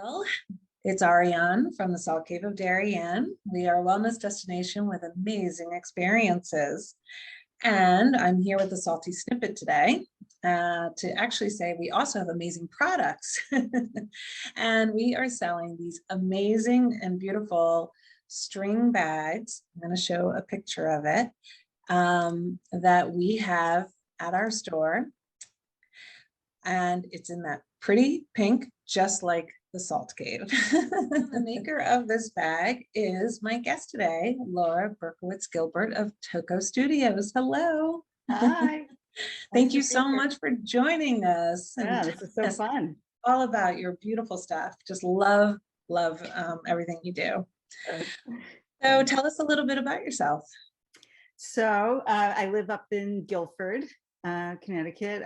Well, it's Ariane from the Salt Cave of Darien. We are a wellness destination with amazing experiences. And I'm here with the Salty Snippet today to actually say we also have amazing products. And we are selling these amazing and beautiful string bags. I'm going to show a picture of it that we have at our store. And it's in that pretty pink, just like the Salt Cave. The maker of this bag is my guest today, Laura Berkowitz-Gilbert of Tocco Studios. Hello. Hi. Thank you so much for joining us. Yeah, this is so fun. All about your beautiful stuff. Just love everything you do. So tell us a little bit about yourself. So I live up in Guilford, Connecticut.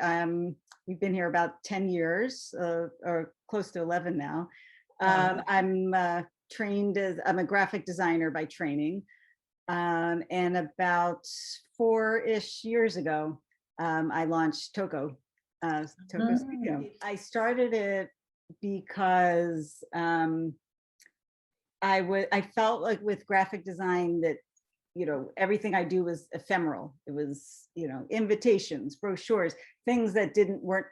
We've been here about 10 years, or close to 11 now. I'm trained as, I'm a graphic designer by training. And about 4-ish years ago, I launched Tocco Studio. I started it because I felt like with graphic design that, you know, everything I do was ephemeral. It was, you know, invitations, brochures, things that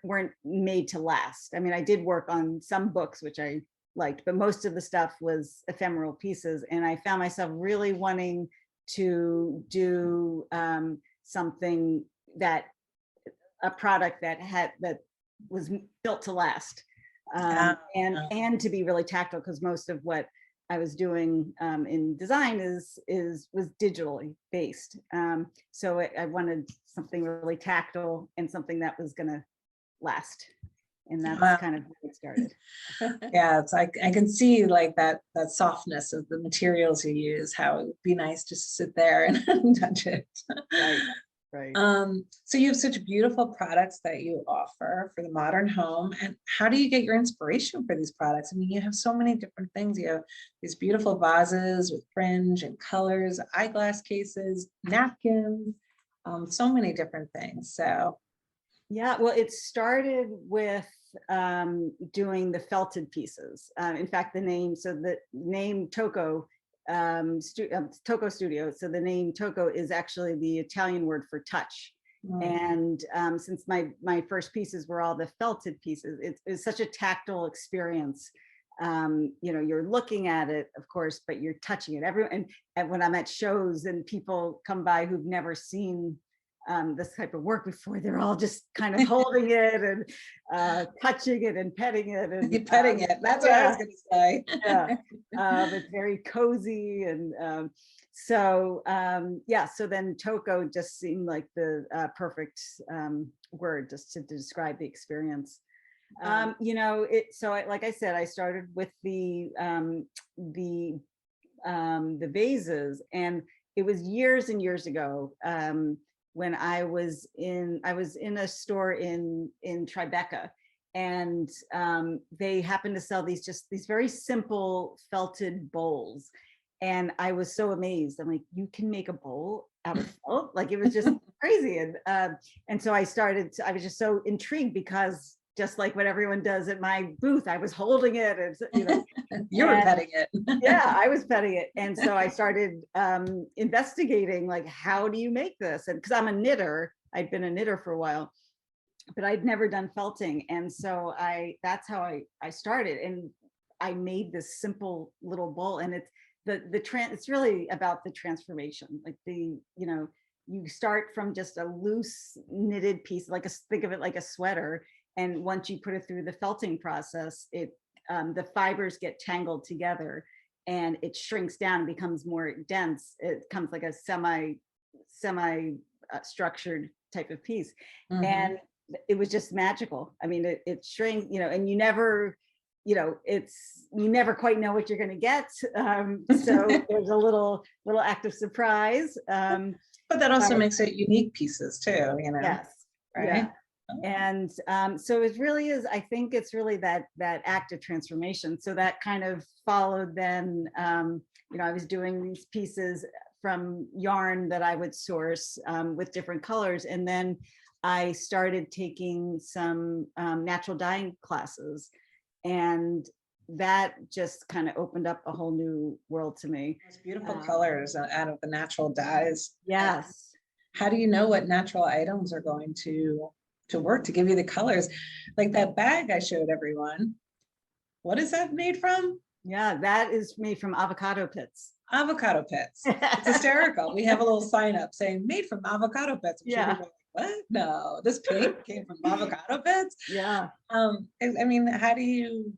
weren't made to last. I mean, I did work on some books, which I liked, but most of the stuff was ephemeral pieces. And I found myself really wanting to do something a product that was built to last, and to be really tactile, because most of what I was doing in design was digitally based. So I wanted something really tactile and something that was going to last. And that's kind of where it started. Yeah, it's like I can see like that softness of the materials you use, how it would be nice just to sit there and touch it. Right. So you have such beautiful products that you offer for the modern home. And how do you get your inspiration for these products? I mean, you have so many different things. You have these beautiful vases with fringe and colors, eyeglass cases, napkins, so many different things. So yeah, well, it started with doing the felted pieces. In fact, the name Tocco, Tocco Studio. So the name Tocco is actually the Italian word for touch. And since my first pieces were all the felted pieces, it's such a tactile experience. You know, you're looking at it, of course, but you're touching it. And when I'm at shows and people come by who've never seen this type of work before, they're all just kind of holding it and touching it and petting it and petting it. That's what I was going to say. Yeah, it's very cozy, and so then Tocco just seemed like the perfect word just to describe the experience. You know, like I said, I started with the vases, and it was years and years ago. When I was in a store in Tribeca, and they happened to sell these very simple felted bowls. And I was so amazed. I'm like, you can make a bowl out of felt? Like, it was just crazy. And so I was just so intrigued, because just like what everyone does at my booth, I was holding it, and you know, you were petting it. Yeah, I was petting it. And so I started investigating, like, how do you make this? And because I'm a knitter, I'd been a knitter for a while, but I'd never done felting. And so that's how I started. And I made this simple little bowl, and it's really about the transformation. Like you know, you start from just a loose knitted piece, think of it like a sweater. And once you put it through the felting process, the fibers get tangled together, and it shrinks down and becomes more dense. It becomes like a semi structured type of piece. And it was just magical. I mean, it shrinks, you know, and you never quite know what you're going to get. So there's a little act of surprise. But that also makes it unique pieces too, you know. Yes. Right. Yeah. And so it really is, I think it's really that act of transformation. So that kind of followed then, you know, I was doing these pieces from yarn that I would source with different colors. And then I started taking some natural dyeing classes. And that just kind of opened up a whole new world to me. Those beautiful colors out of the natural dyes. Yes. How do you know what natural items are going to work to give you the colors? Like that bag I showed everyone. What is that made from? Yeah, that is made from avocado pits. Avocado pits. It's hysterical. We have a little sign up saying made from avocado pits. I'm sure Yeah. people are like, what? No, this paint came from avocado pits. Yeah. I mean, how do you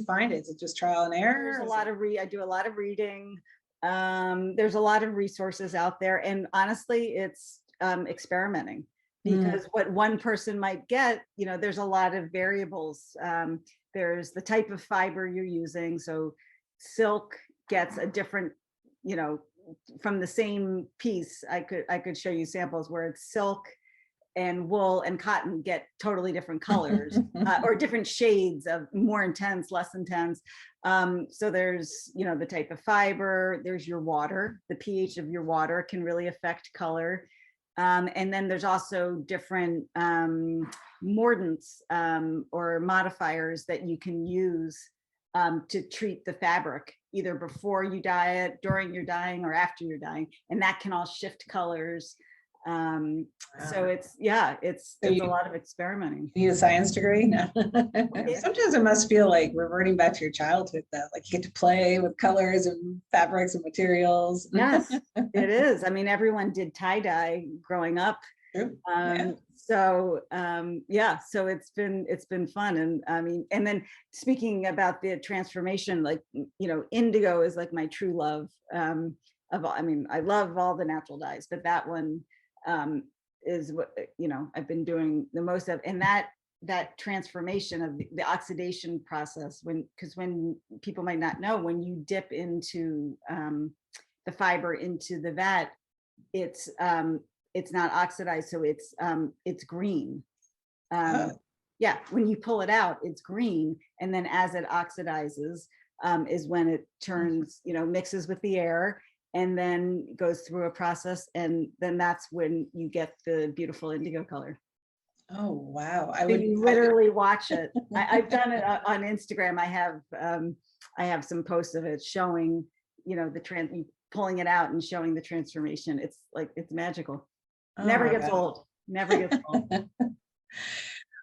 find it? Is it just trial and error? There's a Is lot it- of I do a lot of reading. There's a lot of resources out there, and honestly, it's experimenting, because what one person might get, there's a lot of variables. There's the type of fiber you're using. So silk gets a different, from the same piece. I could show you samples where it's silk and wool and cotton get totally different colors, or different shades of more intense, less intense. So there's, the type of fiber, there's your water, the pH of your water can really affect color. And then there's also different mordants or modifiers that you can use to treat the fabric, either before you dye it, during your dyeing, or after you're dyeing. And that can all shift colors. So it's a lot of experimenting. You need a science degree? No. Sometimes it must feel like reverting back to your childhood, though. Like you get to play with colors and fabrics and materials. Yes, it is. I mean, everyone did tie-dye growing up. True. So so it's been fun. And I mean, and then speaking about the transformation, like, indigo is like my true love of all. I mean, I love all the natural dyes, but that one is what, I've been doing the most of. And that transformation of the oxidation process, because when people might not know, when you dip into the fiber into the vat, it's not oxidized, so it's green. Yeah, when you pull it out, it's green, and then as it oxidizes is when it turns, mixes with the air, and then goes through a process, and then that's when you get the beautiful indigo color. Oh wow! You literally watch it. I've done it on Instagram. I have some posts of it showing, pulling it out and showing the transformation. It's magical. Never gets old. Never gets old.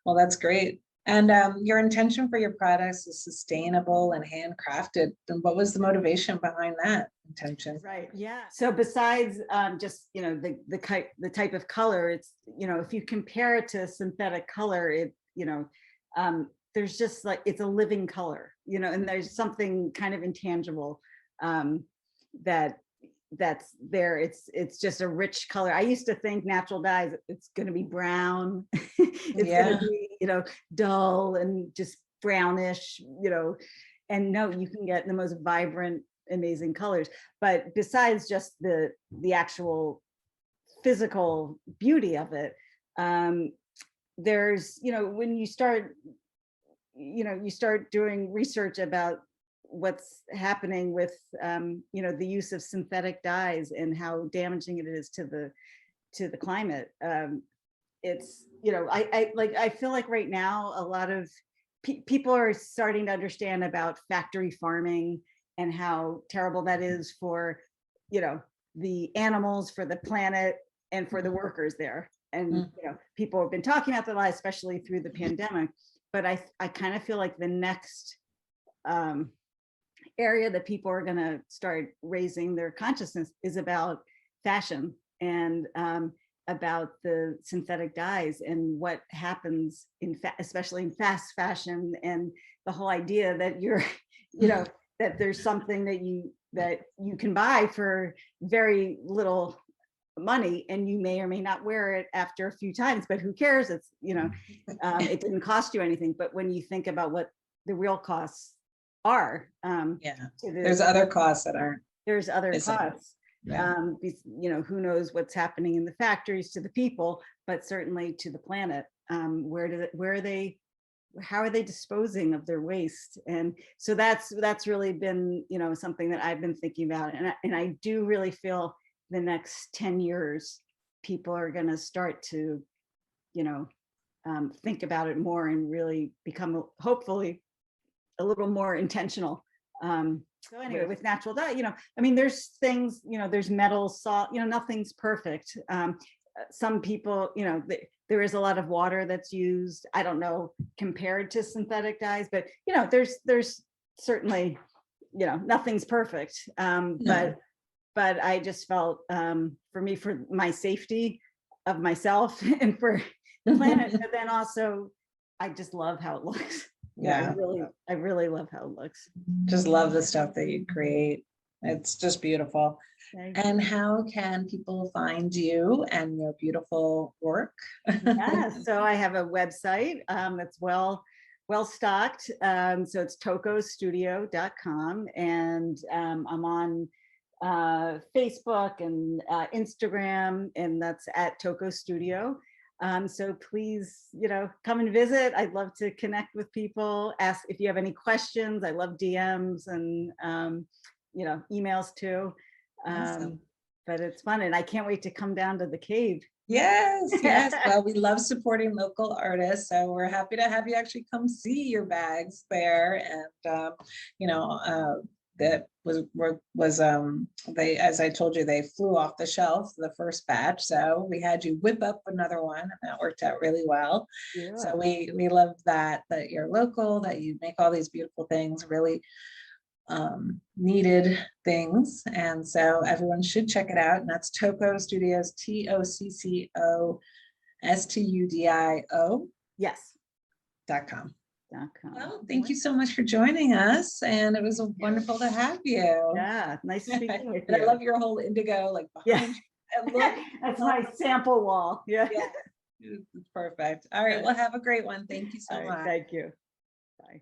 Well, that's great. And your intention for your products is sustainable and handcrafted. And what was the motivation behind that intention? Right. Yeah. So besides just, the type of color, it's, if you compare it to synthetic color, it, there's just like, it's a living color, and there's something kind of intangible that's there. It's just a rich color. I used to think natural dyes, it's going to be brown. It's going to be, dull and just brownish, and no, you can get the most vibrant, amazing colors. But besides just the actual physical beauty of it, there's, when you start doing research about what's happening with the use of synthetic dyes and how damaging it is to the climate. It's, I feel like right now a lot of people are starting to understand about factory farming and how terrible that is for the animals, for the planet, and for the workers there. And people have been talking about that, especially through the pandemic. But I kind of feel like the next area that people are going to start raising their consciousness is about fashion, and about the synthetic dyes and what happens especially in fast fashion, and the whole idea that you're, that there's something that you can buy for very little money, and you may or may not wear it after a few times, but who cares? It's, it didn't cost you anything. But when you think about what the real costs are, there's other costs that aren't. There's other costs. Yeah. Who knows what's happening in the factories to the people, but certainly to the planet. How are they disposing of their waste? And so that's really been, something that I've been thinking about. And I do really feel the next 10 years, people are going to start to, think about it more and really become, hopefully, a little more intentional. So anyway, with natural dye, I mean, there's things, there's metal, salt, nothing's perfect. Some people, there is a lot of water that's used. I don't know compared to synthetic dyes, but there's certainly, nothing's perfect. But I just felt, for me, for my safety of myself and for the planet, but then also I just love how it looks. Yeah. I really love how it looks. Just love the stuff that you create. It's just beautiful. And how can people find you and your beautiful work? Yeah, so I have a website that's well stocked. So it's toccostudio.com, and I'm on Facebook and Instagram, and that's at Tocco Studio. So please, come and visit. I'd love to connect with people. Ask if you have any questions. I love DMs and emails too. Awesome. But it's fun, and I can't wait to come down to the cave. Yes, yes. Well, we love supporting local artists, so we're happy to have you actually come see your bags there. And that was they, as I told you, they flew off the shelf the first batch, so we had you whip up another one, and that worked out really well. Yeah. So we love that you're local, that you make all these beautiful things, really needed things, and so everyone should check it out. And that's Tocco Studios, TOCCO STUDIO. Yes. .com. .com. Well, thank you so much for joining us, and it was wonderful to have you. Yeah, nice speaking with And you. I love your whole indigo, like behind you. And look, that's my sample wall. Yeah. It's perfect. All right, well, have a great one. Thank you so much. Thank you. Bye.